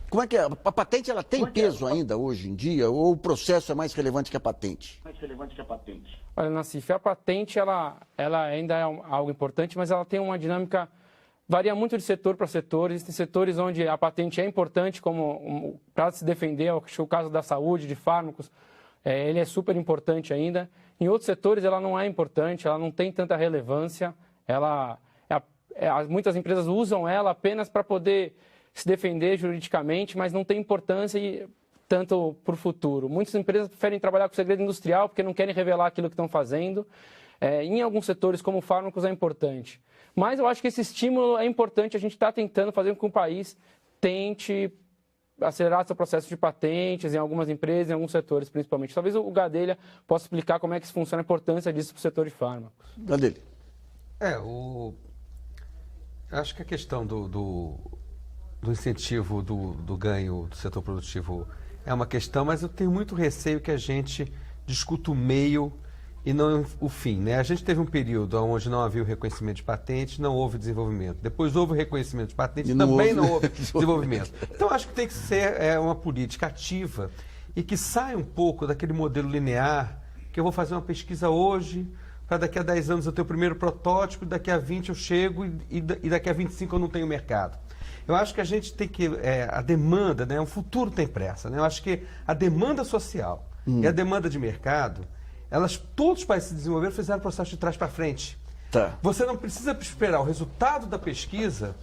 Como é que é? A patente ela tem peso ainda hoje em dia, ou o processo é mais relevante que a patente? Olha, Nassif, a patente ela ainda é algo importante, mas ela tem uma dinâmica, varia muito de setor para setor. Existem setores onde a patente é importante como para se defender, acho que o caso da saúde, de fármacos, ele é super importante ainda. Em outros setores ela não é importante, ela não tem tanta relevância, muitas empresas usam ela apenas para poder se defender juridicamente, mas não tem importância tanto para o futuro. Muitas empresas preferem trabalhar com segredo industrial porque não querem revelar aquilo que estão fazendo. Em alguns setores, como fármacos, é importante. Mas eu acho que esse estímulo é importante. A gente está tentando fazer com que o país tente acelerar seu processo de patentes em algumas empresas, em alguns setores, principalmente. Talvez o Gadelha possa explicar como é que isso funciona, a importância disso para o setor de fármacos. Gadelha. Acho que a questão do incentivo do ganho do setor produtivo é uma questão, mas eu tenho muito receio que a gente discuta o meio e não o fim, né? A gente teve um período onde não havia o reconhecimento de patentes, não houve desenvolvimento. Depois houve o reconhecimento de patentes, também não houve desenvolvimento. Então, acho que tem que ser uma política ativa e que saia um pouco daquele modelo linear, que eu vou fazer uma pesquisa hoje, para daqui a 10 anos eu ter o primeiro protótipo, daqui a 20 eu chego e daqui a 25 eu não tenho mercado. Eu acho que a gente tem que... a demanda, né? O futuro tem pressa, né? Eu acho que a demanda social e a demanda de mercado, todos os países se desenvolveram fizeram o processo de trás para frente. Tá. Você não precisa esperar o resultado da pesquisa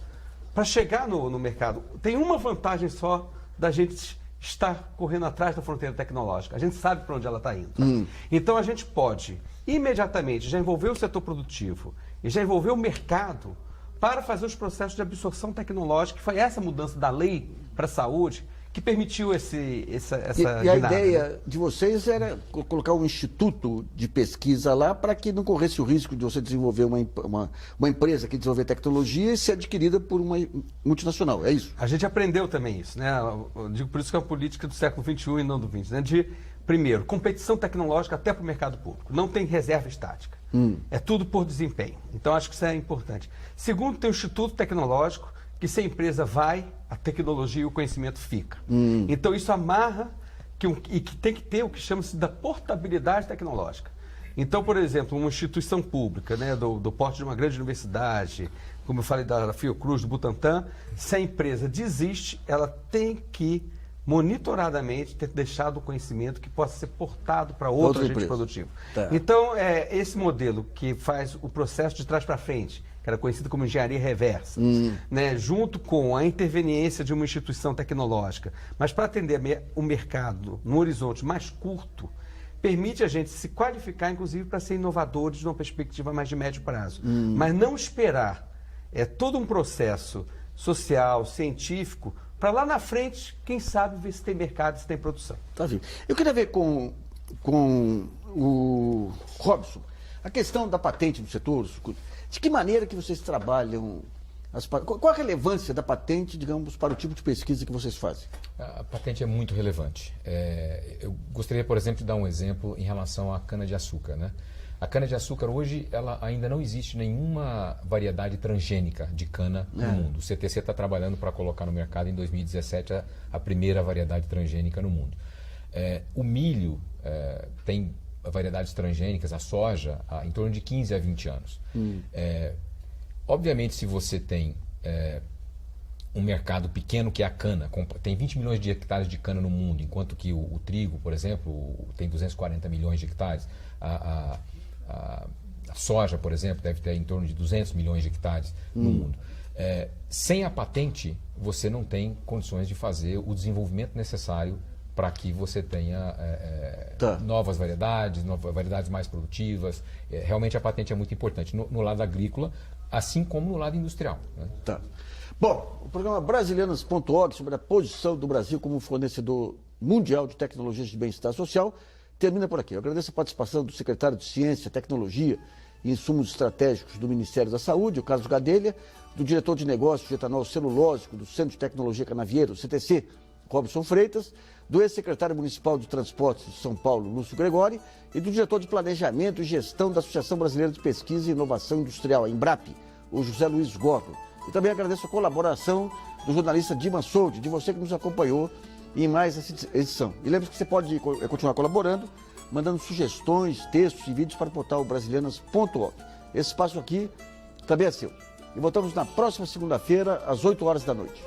para chegar no mercado. Tem uma vantagem só da gente estar correndo atrás da fronteira tecnológica. A gente sabe para onde ela está indo. Então a gente pode imediatamente já envolver o setor produtivo e já envolver o mercado para fazer os processos de absorção tecnológica, que foi essa mudança da lei para a saúde que permitiu essa E a ideia de vocês era colocar um instituto de pesquisa lá para que não corresse o risco de você desenvolver uma empresa que desenvolver tecnologia e ser adquirida por uma multinacional, é isso? A gente aprendeu também isso, né? Eu digo por isso que é uma política do século XXI e não do XX, né? Primeiro, competição tecnológica até para o mercado público. Não tem reserva estática. É tudo por desempenho. Então, acho que isso é importante. Segundo, tem o Instituto Tecnológico, que se a empresa vai, a tecnologia e o conhecimento fica. Então, isso amarra e que tem que ter o que chama-se da portabilidade tecnológica. Então, por exemplo, uma instituição pública, né, do porte de uma grande universidade, como eu falei da Fiocruz, do Butantan, se a empresa desiste, ela tem que monitoradamente ter deixado o conhecimento que possa ser portado para outro agente produtivo. Tá. Então, esse modelo que faz o processo de trás para frente, que era conhecido como engenharia reversa, né, junto com a interveniência de uma instituição tecnológica, mas para atender o mercado no horizonte mais curto, permite a gente se qualificar, inclusive, para ser inovadores numa perspectiva mais de médio prazo. Mas não esperar todo um processo social, científico, para lá na frente, quem sabe, ver se tem mercado, se tem produção. Tá vendo? Eu queria ver com o Robson a questão da patente do setor. De que maneira que vocês trabalham? Qual a relevância da patente, digamos, para o tipo de pesquisa que vocês fazem? A patente é muito relevante. Eu gostaria, por exemplo, de dar um exemplo em relação à cana-de-açúcar, né? A cana-de-açúcar hoje, ela ainda não existe nenhuma variedade transgênica de cana no mundo. O CTC está trabalhando para colocar no mercado em 2017 a primeira variedade transgênica no mundo. O milho tem variedades transgênicas, a soja, em torno de 15 a 20 anos. Obviamente, se você tem um mercado pequeno que é a cana. Tem 20 milhões de hectares de cana no mundo, enquanto que o trigo, por exemplo, tem 240 milhões de hectares. A soja, por exemplo, deve ter em torno de 200 milhões de hectares no mundo. Sem a patente, você não tem condições de fazer o desenvolvimento necessário para que você tenha novas variedades mais produtivas. Realmente a patente é muito importante no lado agrícola, assim como no lado industrial, né? Tá. Bom, o programa Brasilianas.org sobre a posição do Brasil como fornecedor mundial de tecnologias de bem-estar social termina por aqui. Eu agradeço a participação do secretário de Ciência, Tecnologia e Insumos Estratégicos do Ministério da Saúde, o Carlos Gadelha, do diretor de negócios de etanol celulósico do Centro de Tecnologia Canavieiro, CTC, Robson Freitas, do ex-secretário municipal de Transportes de São Paulo, Lúcio Gregori, e do diretor de Planejamento e Gestão da Associação Brasileira de Pesquisa e Inovação Industrial, a Embrap, o José Luiz Gordon. E também agradeço a colaboração do jornalista Dimas Soldi, de você que nos acompanhou em mais essa edição. E lembre-se que você pode continuar colaborando, mandando sugestões, textos e vídeos para o portal brasilianas.org. Esse espaço aqui também é seu. E voltamos na próxima segunda-feira, às 8 horas da noite.